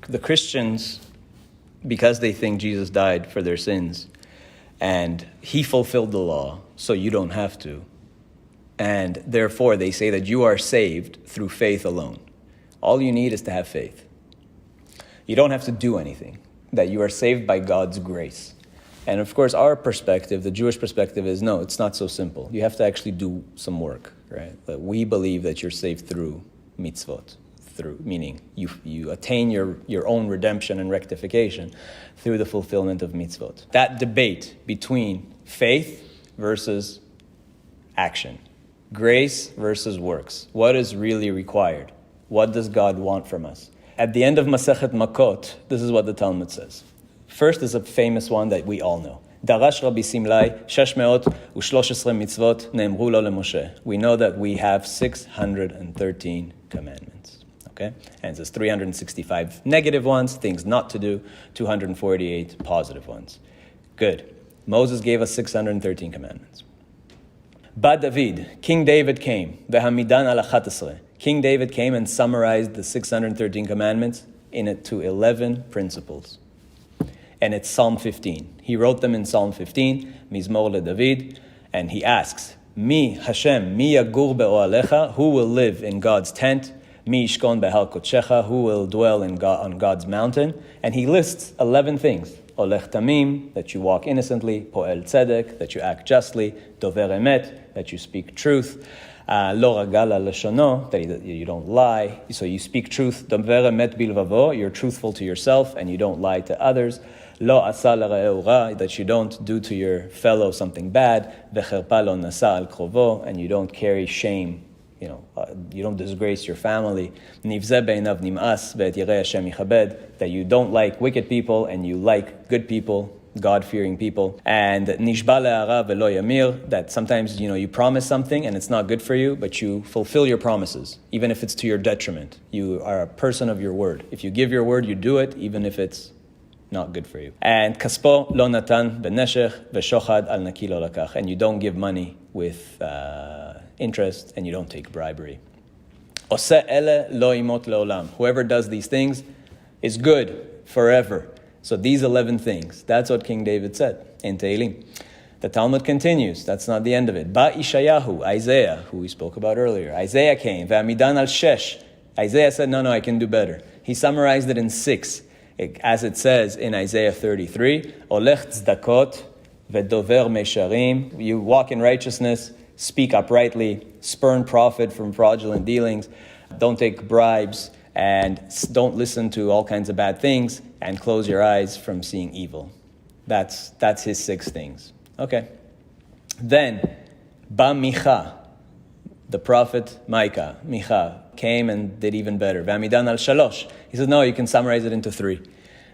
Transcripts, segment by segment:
the Christians, because they think Jesus died for their sins, and he fulfilled the law, so you don't have to. And therefore, they say that you are saved through faith alone. All you need is to have faith. You don't have to do anything. That you are saved by God's grace. And of course, our perspective, the Jewish perspective, is no, it's not so simple. You have to actually do some work, right? But we believe that you're saved through mitzvot, meaning you attain your own redemption and rectification through the fulfillment of mitzvot. That debate between faith versus action, grace versus works, what is really required? What does God want from us? At the end of Masechet Makot, this is what the Talmud says. First is a famous one that we all know. Darash Rabbi Simlai, 613 mitzvot ne'emru lo leMoshe. We know that we have 613 commandments. Okay? And it says 365 negative ones, things not to do, 248 positive ones. Good. Moses gave us 613 commandments. Ba David, King David came, v'hamidan al 11. King David came and summarized the 613 commandments into 11 principles. And it's Psalm 15. He wrote them in Psalm 15, Mizmor LeDavid, and he asks, Mi Hashem, mi yagur be'oalecha, who will live in God's tent? Mi yishkon behar kodshecha, who will dwell on God's mountain? And he lists 11 things. Olech tamim, that you walk innocently. Po'el tzedek, that you act justly. Dover emet, that you speak truth. Lo ragal al leshono, that you don't lie. So you speak truth. Dover emet bilvavo, you're truthful to yourself and you don't lie to others. Lo asa l'ra'eu ra, that you don't do to your fellow something bad. Vecherpa lo nasa al krovo, and you don't carry shame. You don't disgrace your family. Nivzeh beinav nim'as ve'et yirei Hashem yichabed, that you don't like wicked people and you like good people, God-fearing people. And nishba le'ara ve'lo yamir, that sometimes you promise something and it's not good for you, but you fulfill your promises, even if it's to your detriment. You are a person of your word. If you give your word, you do it, even if it's not good for you. And kaspo lo natan beneshech ve'shochad al naki lo lakach, and you don't give money with interest, and you don't take bribery. Oseh ele lo imot leolam. Whoever does these things is good forever. So these 11 things, that's what King David said in Tehillim. The Talmud continues. That's not the end of it. Ba Ishayahu, Isaiah, who we spoke about earlier. Isaiah came. Ve'amidan al shesh. Isaiah said, no, I can do better. He summarized it in 6. As it says in Isaiah 33, Olech tzedakot ve'dover mesharim. You walk in righteousness, speak uprightly, spurn profit from fraudulent dealings, don't take bribes, and don't listen to all kinds of bad things, and close your eyes from seeing evil. That's his 6 things. Okay. Then, Ba Micha, the prophet Micha, came and did even better. V'amidan al shalosh. He says, no, you can summarize it into 3.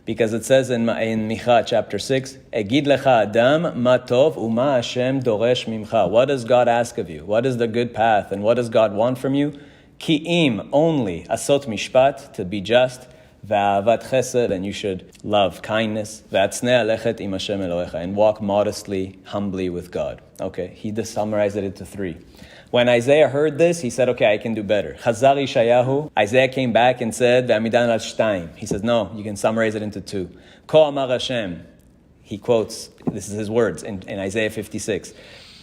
Because it says in Micha chapter 6, Egid lecha adam ma tov u'ma Hashem doresh mimcha. What does God ask of you? What is the good path? And what does God want from you? Ki'im, only, asot mishpat, to be just, ve'avat chesed, and you should love kindness, ve'atznei alechet im Hashem Elohecha, and walk modestly, humbly with God. Okay, he just summarized it into 3. When Isaiah heard this, he said, okay, I can do better. Chazar Yeshayahu, Isaiah came back and said, Ve'amidan al shtayim. He says, no, you can summarize it into 2. Ko amar Hashem. He quotes, this is his words in Isaiah 56.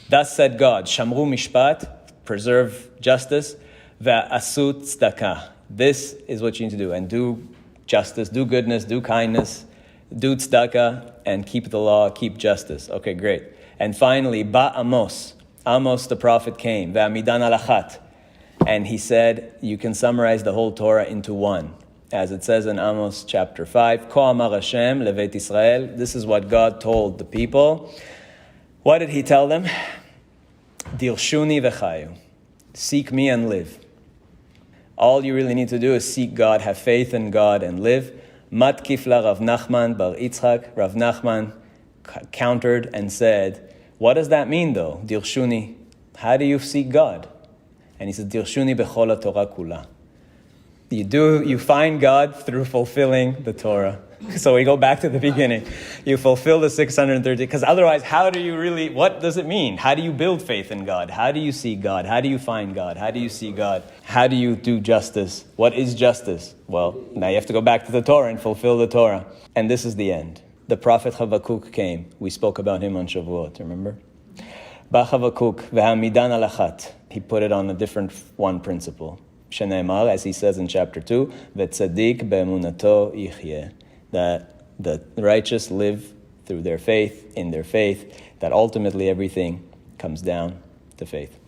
Thus said God, Shamru mishpat, preserve justice, ve'asut tzedakah. This is what you need to do. And do justice, do goodness, do kindness, do tzedakah, and keep the law, keep justice. Okay, great. And finally, Ba Amos. Amos the prophet came, Ve'amidan al achat, and he said, you can summarize the whole Torah into 1. As it says in Amos chapter 5, Ko amar Hashem levet Israel. This is what God told the people. What did he tell them? Dirshuni v'chayu. Seek me and live. All you really need to do is seek God, have faith in God and live. Matkifla Rav Nachman bar Yitzchak. Rav Nachman countered and said, what does that mean though? Dirshuni. How do you seek God? And he said, Dirshuni bechol Torah kula. You find God through fulfilling the Torah. So we go back to the beginning. You fulfill the 630, because otherwise, how do you really, what does it mean? How do you build faith in God? How do you see God? How do you find God? How do you see God? How do you do justice? What is justice? Well, now you have to go back to the Torah and fulfill the Torah. And this is the end. The prophet Habakkuk came. We spoke about him on Shavuot, remember? Ba Habakkuk, v'hamidan alachat. He put it on a different one principle. Shene'emar, as he says in chapter 2, v'tzadik be'emunato yichyeh. That the righteous live through their faith, in their faith, that ultimately everything comes down to faith.